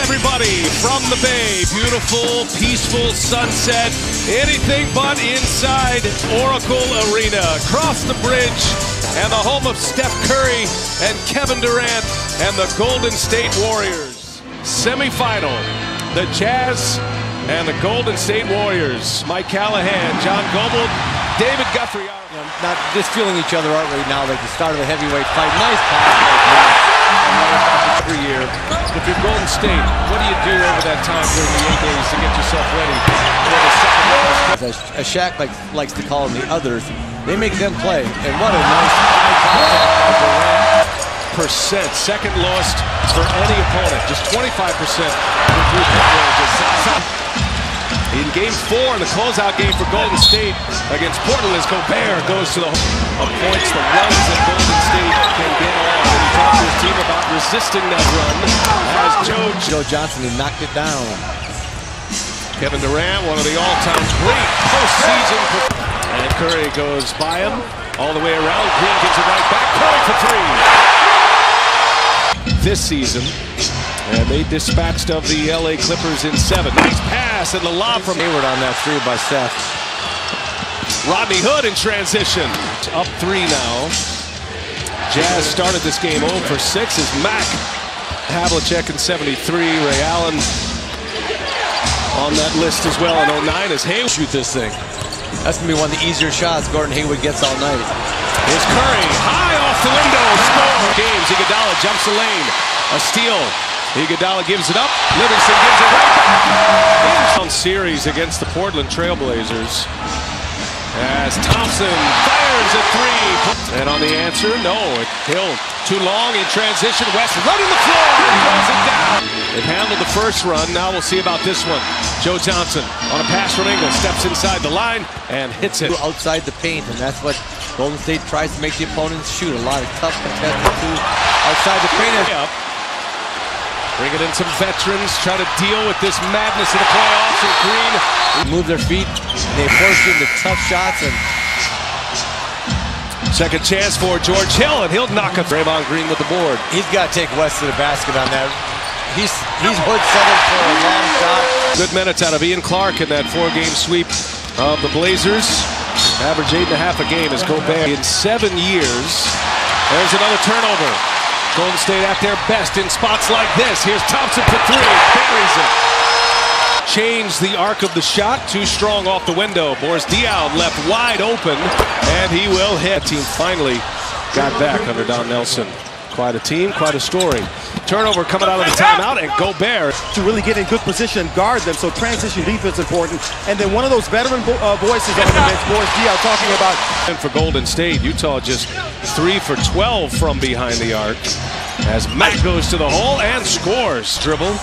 everybody from the Bay. Beautiful, peaceful sunset. Anything but inside Oracle Arena. Across the bridge and the home of Steph Curry and Kevin Durant and the Golden State Warriors. Semifinal, the Jazz and the Golden State Warriors. Mike Callahan, John Goble, David Guthrie. Not just feeling each other out right now, like the start of the heavyweight fight. Nice pass. Per year. If you're Golden State, what do you do over that time during the 8 days to get yourself ready for the second round? As Shaq likes to call them the others, they make them play. And what a nice high contact. Percent, second lost for any opponent. Just 25% for three-point range. In game 4 in the closeout game for Golden State against Portland as Gobert goes to the points, the runs that Golden State can get on. And he talked to his team about resisting that run as Joe Johnson, he knocked it down. Kevin Durant, one of the all-time great postseason. And Curry goes by him all the way around. Green gives it right back. Curry for three. This season, and they dispatched of the LA Clippers in 7. Nice pass and the lob from Hayward on that three by Steph. Rodney Hood in transition. Up 3 now. Jazz started this game 0 for 6 as Mac Havlicek in 73. Ray Allen on that list as well in 09 as Hayward shoot this thing. That's going to be one of the easier shots Gordon Hayward gets all night. Here's Curry, high off the window, score! Games, Iguodala jumps the lane, a steal. Iguodala gives it up, Livingston gives it right back. On series against the Portland Trailblazers as Thompson fires a 3. And on the answer, no, Hill too long in transition. West running the floor and throws it down. It handled the first run, now we'll see about this one. Joe Johnson on a pass from Ingles, steps inside the line and hits it. Outside the paint, and that's what Golden State tries to make the opponents shoot. A lot of tough contested too outside the paint. Bringing in some veterans, try to deal with this madness in the playoffs. And Green move their feet, they force into tough shots. And second chance for George Hill, and he'll knock a Draymond Green with the board. He's got to take West to the basket on that. He's hood settled for a long shot. Good minutes out of Ian Clark in that 4-game sweep of the Blazers. Average 8.5 a game as Gobert. In 7 years, there's another turnover. Golden State at their best in spots like this. Here's Thompson for 3, buries it. Change the arc of the shot, too strong off the window. Boris Diaw left wide open, and he will hit. Team finally got back under Don Nelson. Quite a team, quite a story. Turnover coming out of the timeout, and Gobert to really get in good position and guard them, so transition defense is important. And then one of those veteran voices on the bench, Boris Diaw, talking about. And for Golden State, Utah just 3 for 12 from behind the arc as Mac goes to the hole and scores. Dribble.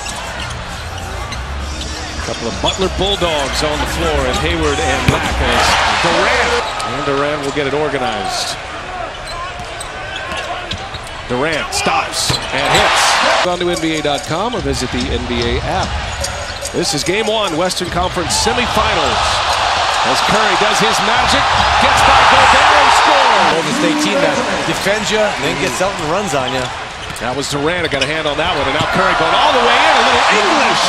A couple of Butler Bulldogs on the floor, and Hayward and Mac as Durant. And Durant will get it organized. Durant stops and hits. On to NBA.com or visit the NBA app. This is game 1, Western Conference semifinals. As Curry does his magic, gets by Gobert and scores. Golden State team that defends you, and then gets out and runs on you. That was Durant who got a hand on that one, and now Curry going all the way in, a little English.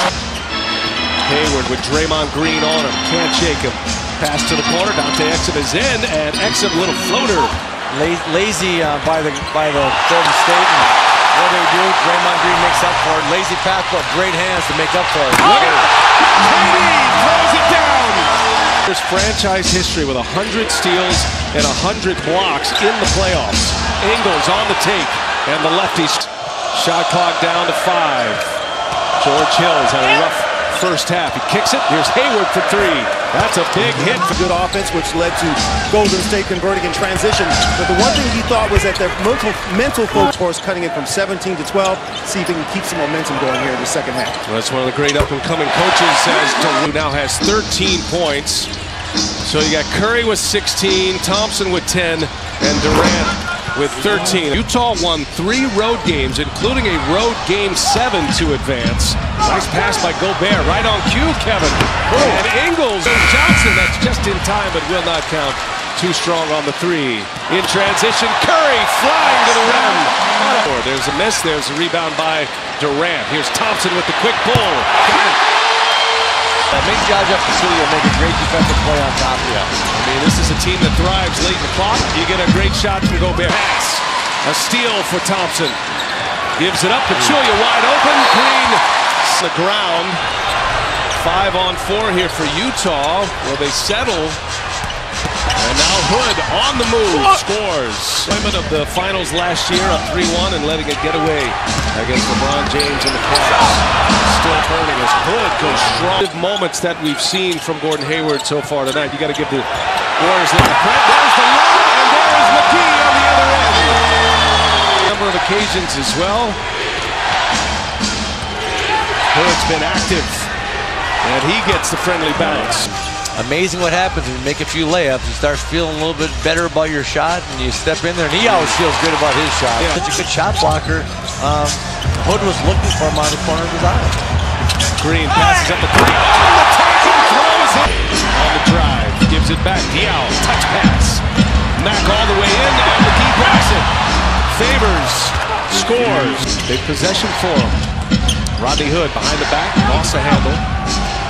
Hayward with Draymond Green on him, can't shake him. Pass to the corner, Dante Exum is in, and Exum, little floater. Lazy by the Golden State. And what they do, Draymond Green makes up for it. Lazy pass, but great hands to make up for it. Look at it. KD throws it down. There's franchise history with 100 steals and 100 blocks in the playoffs. Ingles on the take, and the lefties. Shot clock down to 5. George Hill's had a rough first half. He kicks it. Here's Hayward for 3. That's a big hit. Good offense, which led to Golden State converting in transition. But the one thing he thought was that their mental focus, of course, cutting it from 17 to 12. See if he can keep some momentum going here in the second half. Well, that's one of the great up-and-coming coaches, who now has 13 points. So you got Curry with 16, Thompson with 10, and Durant with 13. Utah won 3 road games, including a road game 7 to advance. Nice pass by Gobert, right on cue, Kevin. And Ingles and Johnson, that's just in time, but will not count. Too strong on the 3. In transition, Curry flying to the rim. There's a miss, there's a rebound by Durant. Here's Thompson with the quick pull. Got it. Make Jaja Pachulia make a great defensive play on top of you. I mean, this is a team that thrives late in the clock. You get a great shot from Gobert. Pass. A steal for Thompson. Gives it up. Pachulia wide open. Green on the ground. 5-on-4 here for Utah, where they settle. And now Hood on the move, scores. Limit of the finals last year, up 3-1 and letting it get away against LeBron James and the Cavs. Still burning as Hood goes strong. Moments that we've seen from Gordon Hayward so far tonight. You got to give the Warriors a little credit. There's the run, and there's McGee on the other end. Number of occasions as well. Hood's been active, and he gets the friendly bounce. Amazing what happens when you make a few layups. You start feeling a little bit better about your shot, and you step in there, and he always feels good about his shot. Yeah. Such a good shot blocker. Hood was looking for him on the corner of his eye. Green passes up the three. On the table, throws it. On the drive, gives it back. Diaw, touch pass. Mack all the way in, and McGee grabs it. Favors, scores. Big possession for him. Rodney Hood behind the back, lost a handle.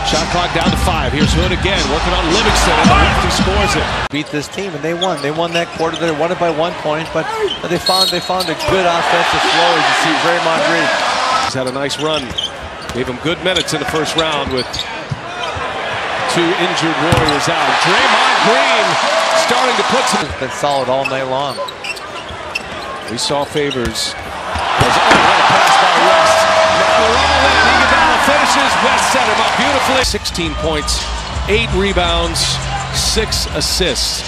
Shot clock down to 5. Here's Hood again, working on Livingston, and the lefty scores it. Beat this team, and they won. They won that quarter. They won it by 1 point, but they found a good offensive flow. As you see, Draymond Green. He's had a nice run. Gave him good minutes in the first round with 2 injured Warriors out. Draymond Green starting to put some. It's been solid all night long. We saw Favors. What a pass by West. Now we're all in. Iguodala finishes. West set him up beautifully. 16 points, 8 rebounds, 6 assists.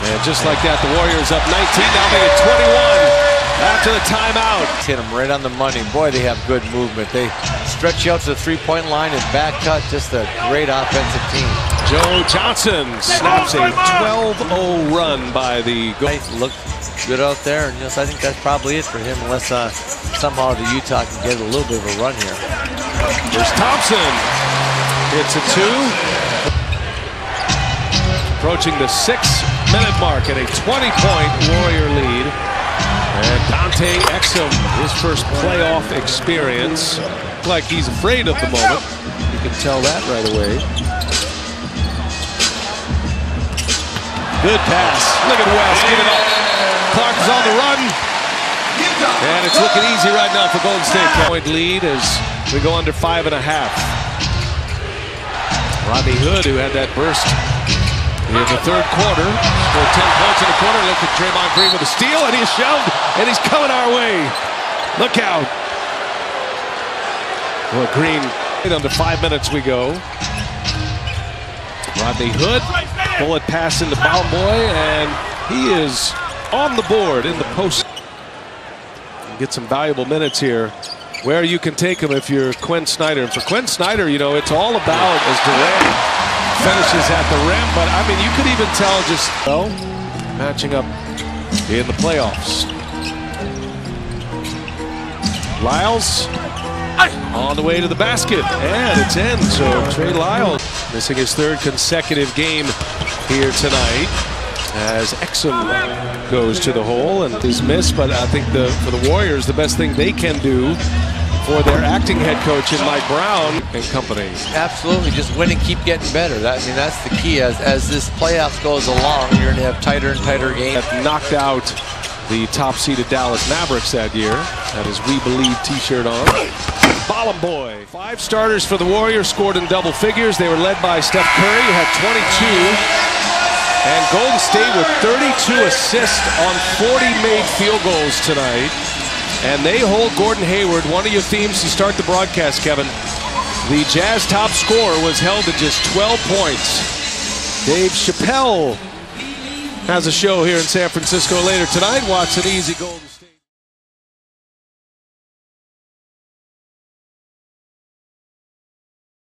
And just like that, the Warriors up 19. Now they get 21 after the timeout. Hit them right on the money. Boy, they have good movement. They stretch you out to the three-point line and back cut. Just a great offensive team. Joe Johnson snaps a 12-0 run by the Look good out there, and yes, I think that's probably it for him, unless somehow the Utah can get a little bit of a run here. There's Thompson. It's a 2. Approaching the 6-minute mark and a 20-point Warrior lead. And Dante Exum, his first playoff experience. Like he's afraid of the moment. You can tell that right away. Good pass. Look at West. Give it up. Clark is on the run. And it's looking easy right now for Golden State. Point lead as we go under 5.5. Rodney Hood, who had that burst in the third quarter, scored 10 points in the quarter. Look at Draymond Green with a steal, and he's shoved, and he's coming our way. Look out. Well, Green, under 5 minutes we go. Rodney Hood, bullet pass into Ballboy, and he is on the board in the post. Get some valuable minutes here where you can take him if you're Quinn Snyder. And for Quinn Snyder, you know, it's all about as Durant finishes at the rim. But, I mean, you could even tell just matching up in the playoffs. Lyles on the way to the basket, and it's in. So Trey Lyles missing his 3rd consecutive game here tonight as Exum goes to the hole and is missed. But I think for the Warriors, the best thing they can do for their acting head coach in Mike Brown and company. Absolutely, just win and keep getting better. I mean, that's the key. As this playoffs goes along, you're going to have tighter and tighter games. That knocked out the top-seeded Dallas Mavericks that year. That is We Believe t-shirt on. Ballboy. 5 starters for the Warriors scored in double figures. They were led by Steph Curry, who had 22. And Golden State with 32 assists on 40 made field goals tonight. And they hold Gordon Hayward, one of your themes to start the broadcast, Kevin. The Jazz top scorer was held to just 12 points. Dave Chappelle has a show here in San Francisco later tonight. Watch an easy Golden State.